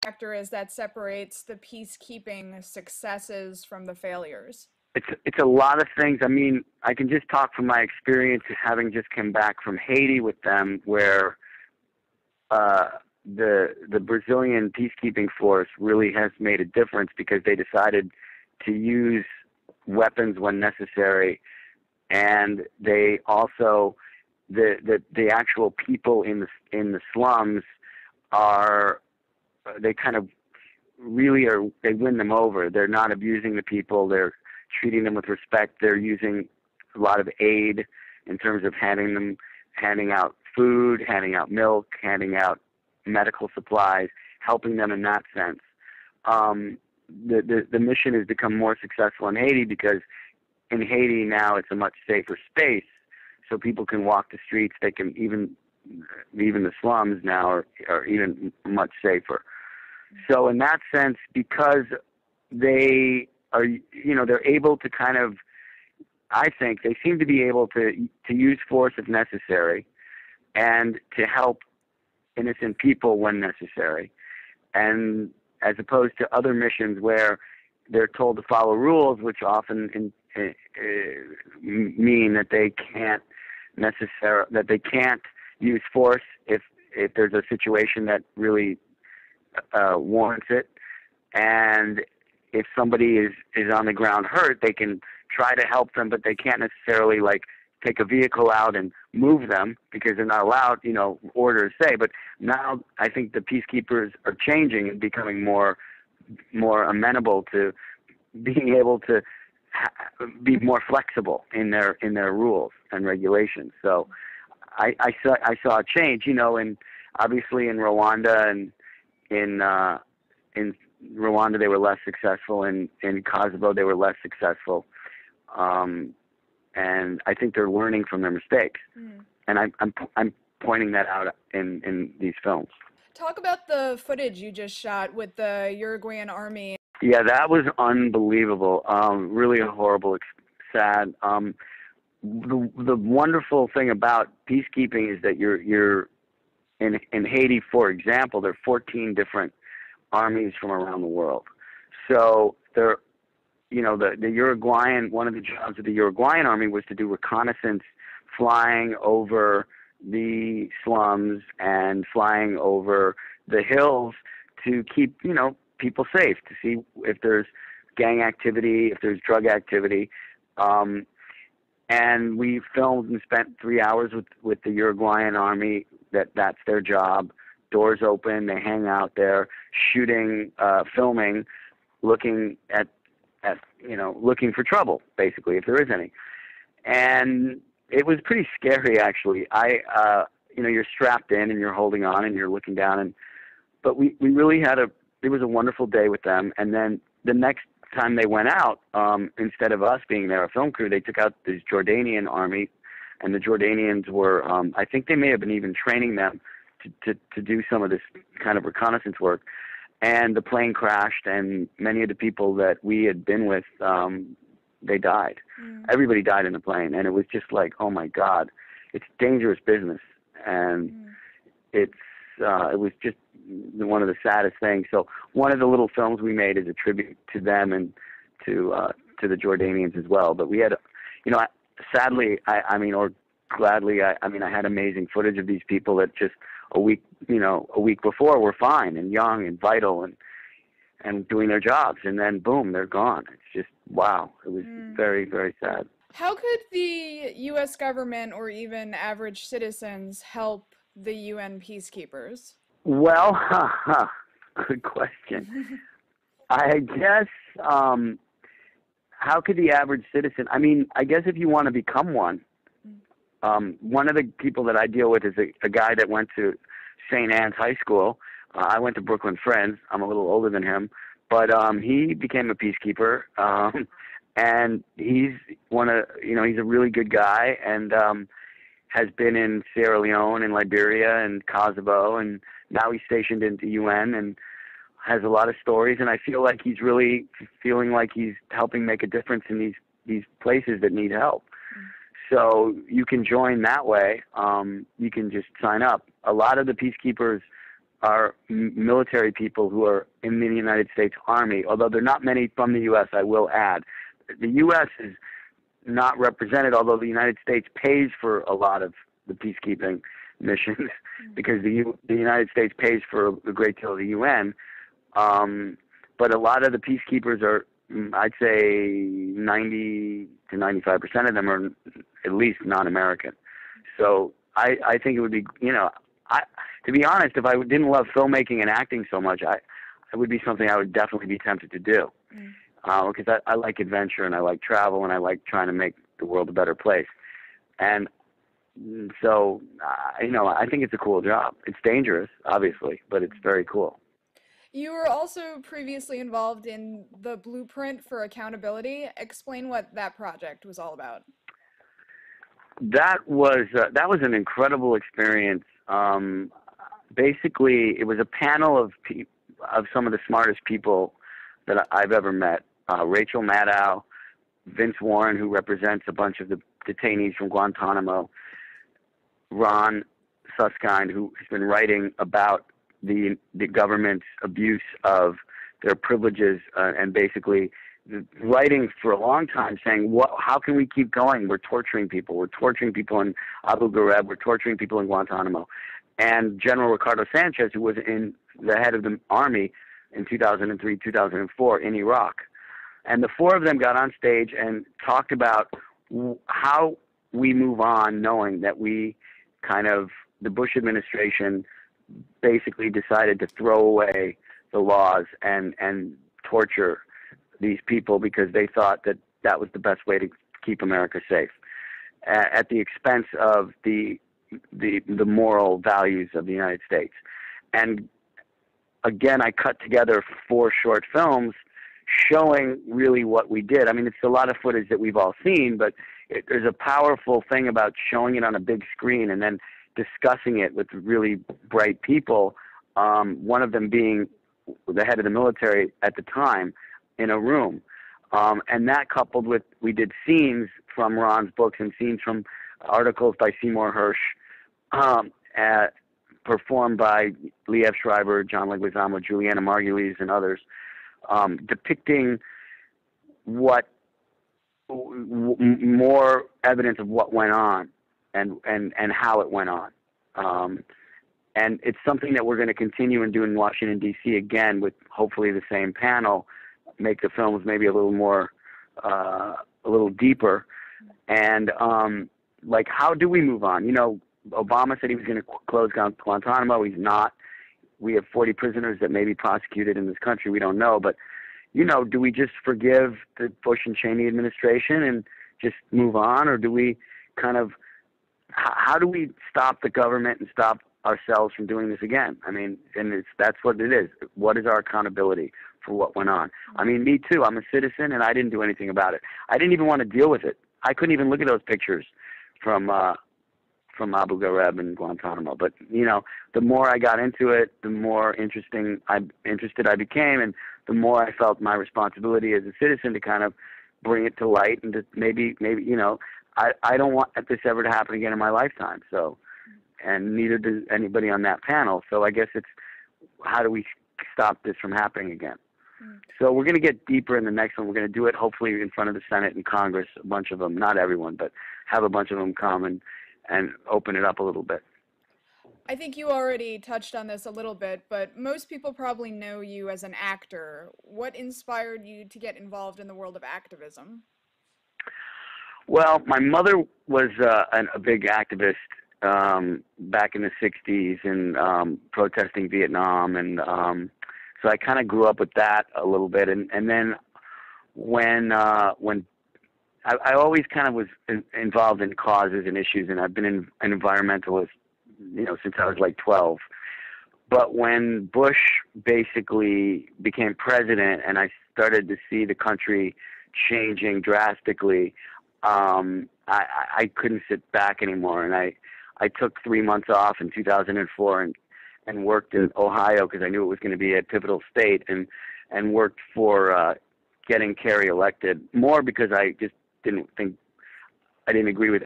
factor is that separates the peacekeeping successes from the failures? It's a lot of things. I mean, I can just talk from my experience having just come back from Haiti with them, where the Brazilian peacekeeping force really has made a difference because they decided to use weapons when necessary, and they also the actual people in the slums are, they kind of really are, they win them over. They're not abusing the people. They're treating them with respect. They're using a lot of aid in terms of handing out food, handing out milk, handing out medical supplies, helping them in that sense. The mission has become more successful in Haiti because in Haiti now it's a much safer space, so people can walk the streets. They can even the slums now are even much safer. So in that sense, because they are, they're able to kind of, I think they seem to be able to use force if necessary, and to help innocent people when necessary, and as opposed to other missions where they're told to follow rules, which often mean that they can't use force if there's a situation that really warrants it, and if somebody is on the ground hurt, they can try to help them, but they can't necessarily like take a vehicle out and move them because they're not allowed, orders say. But now I think the peacekeepers are changing and becoming more amenable to being able to be more flexible in their rules and regulations. So I saw a change, and obviously in Rwanda and in Rwanda they were less successful, in Kosovo they were less successful, and I think they're learning from their mistakes, and I'm pointing that out in these films. Talk about the footage you just shot with the Uruguayan army. Yeah, that was unbelievable. Really horrible, sad. The wonderful thing about peacekeeping is that you're in Haiti, for example, there are 14 different armies from around the world. So they're, the Uruguayan, one of the jobs of the Uruguayan army was to do reconnaissance, flying over the slums and flying over the hills to keep, people safe, to see if there's gang activity, if there's drug activity. And we filmed and spent 3 hours with the Uruguayan army. That's their job. Doors open, they hang out there, shooting, filming, looking at looking for trouble, basically, if there is any. And it was pretty scary, actually. You're strapped in and you're holding on and you're looking down, but we really it was a wonderful day with them. And then the next time they went out, instead of us being there, a film crew, they took out this Jordanian army, and the Jordanians were, I think they may have been even training them to do some of this kind of reconnaissance work. And the plane crashed, and many of the people that we had been with, they died. Everybody died in the plane, and it was just like, oh my God, it's dangerous business, and it was just one of the saddest things. So one of the little films we made is a tribute to them and to the Jordanians as well. But we had, sadly, or gladly, I had amazing footage of these people that just a week before were fine and young and vital and doing their jobs, and then boom, they're gone. It's just, wow. It was very, very sad. How could the U.S. government or even average citizens help the UN peacekeepers? Well, good question. I guess, how could the average citizen, I guess if you want to become one, one of the people that I deal with is a guy that went to St. Anne's High School. I went to Brooklyn Friends. I'm a little older than him, but he became a peacekeeper, and he's he's a really good guy, and has been in Sierra Leone and Liberia and Kosovo, and now he's stationed in the UN and has a lot of stories. And I feel like he's really feeling like he's helping make a difference in these places that need help. So you can join that way. You can just sign up. A lot of the peacekeepers are military people who are in the United States Army, although there are not many from the U.S., I will add. The U.S. is not represented, although the United States pays for a lot of the peacekeeping missions because the United States pays for a great deal of the UN. But a lot of the peacekeepers are, I'd say 90 to 95% of them are at least non-American. So I think it would be, to be honest, if I didn't love filmmaking and acting so much, it would be something I would definitely be tempted to do. Because I like adventure and I like travel and I like trying to make the world a better place. And so, I think it's a cool job. It's dangerous, obviously, but it's very cool. You were also previously involved in the Blueprint for Accountability. Explain what that project was all about. That was an incredible experience. Basically, it was a panel of some of the smartest people that I've ever met. Rachel Maddow, Vince Warren, who represents a bunch of the detainees from Guantanamo, Ron Suskind, who has been writing about the government's abuse of their privileges and basically writing for a long time saying, how can we keep going? We're torturing people. We're torturing people in Abu Ghraib. We're torturing people in Guantanamo. And General Ricardo Sanchez, who was in the head of the army in 2003, 2004 in Iraq. And the four of them got on stage and talked about how we move on knowing that the Bush administration basically decided to throw away the laws and torture these people because they thought that was the best way to keep America safe at the expense of the moral values of the United States. And again, I cut together 4 short films showing really what we did. I mean, it's a lot of footage that we've all seen, but there's a powerful thing about showing it on a big screen and then discussing it with really bright people, one of them being the head of the military at the time in a room. And that coupled with, we did scenes from Ron's books and scenes from articles by Seymour Hersh, performed by Liev Schreiber, John Leguizamo, Juliana Margulies, and others, depicting more evidence of what went on and how it went on. And it's something that we're going to continue and do in Washington, D.C. again with hopefully the same panel, make the films maybe a little more, a little deeper. And how do we move on? Obama said he was going to close Guantanamo. He's not. We have 40 prisoners that may be prosecuted in this country. We don't know. But, do we just forgive the Bush and Cheney administration and just move on? Or do we how do we stop the government and stop ourselves from doing this again? I mean, and that's what it is. What is our accountability for what went on? I mean, me too. I'm a citizen, and I didn't do anything about it. I didn't even want to deal with it. I couldn't even look at those pictures from Abu Ghraib and Guantanamo. But, the more I got into it, the more interested I became, and the more I felt my responsibility as a citizen to kind of bring it to light and to maybe I don't want this ever to happen again in my lifetime. So, and neither does anybody on that panel. So I guess it's how do we stop this from happening again? So we're going to get deeper in the next one. We're going to do it hopefully in front of the Senate and Congress, a bunch of them, not everyone, but have a bunch of them come and open it up a little bit. I think you already touched on this a little bit, but most people probably know you as an actor. What inspired you to get involved in the world of activism? Well, my mother was a big activist back in the 60s and protesting Vietnam. And so I kind of grew up with that a little bit. And then when I always kind of was involved in causes and issues, and I've been an environmentalist, since I was like 12. But when Bush basically became president and I started to see the country changing drastically, I couldn't sit back anymore. And I took 3 months off in 2004 and worked in Ohio because I knew it was going to be a pivotal state, and worked for getting Kerry elected, more because I just didn't agree with